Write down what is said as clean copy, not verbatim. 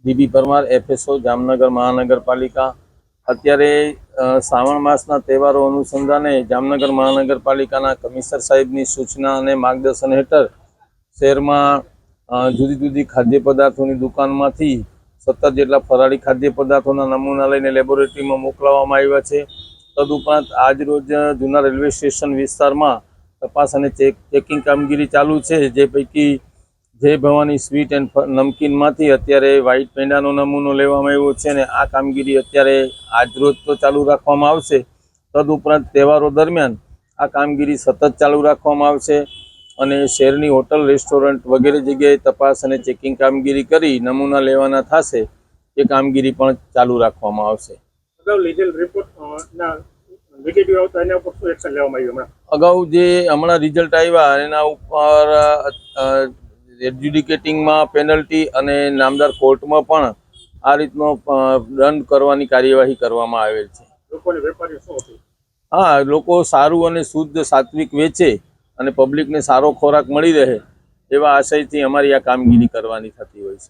DB Parmar, FSO Jamnagar મહાનગરપાલિકા। અત્યારે શ્રાવણ માસના તહેવારો અનુસંધાને જામનગર મહાનગરપાલિકાના કમિશનર સાહેબની સૂચના અને માર્ગદર્શન હેઠળ શહેરમાં જુદી જુદી ખાદ્ય પદાર્થોની દુકાનમાંથી 17 જેટલા ફરાળી ખાદ્ય પદાર્થોના નમૂના લઈને લેબોરેટરીમાં મોકલવામાં આવ્યા છે। તદુપરાંત આજરોજ જૂના રેલવે સ્ટેશન વિસ્તારમાં તપાસ અને ચેકિંગ કામગીરી ચાલુ છે। જે પૈકી જય ભવાની સ્વીટ એન્ડ નમકીનમાંથી અત્યારે વ્હાઇટ પેંડાનો નમૂનો લેવામાં આવ્યો છે અને આ કામગીરી અત્યારે આજરોજ તો ચાલુ રાખવામાં આવશે। તદુપરાંત તહેવારો દરમિયાન આ કામગીરી સતત ચાલુ રાખવામાં આવશે અને શહેરની હોટલ, રેસ્ટોરન્ટ વગેરે જગ્યાએ તપાસ અને ચેકિંગ કામગીરી કરી નમૂના લેવાના થશે। એ કામગીરી પણ ચાલુ રાખવામાં આવશે। અગાઉ જે હમણાં રિઝલ્ટ આવ્યા એના ઉપર એડ્યુડિકેટિંગમાં પેનલ્ટી અને નામદાર કોર્ટમાં પણ આ રીતનો દંડ કરવાની કાર્યવાહી કરવામાં આવેલ છે। હા, લોકો સારું અને શુદ્ધ સાત્વિક વેચે અને પબ્લિકને સારો ખોરાક મળી રહે એવા આશયથી અમારી આ કામગીરી કરવાની થતી હોય છે।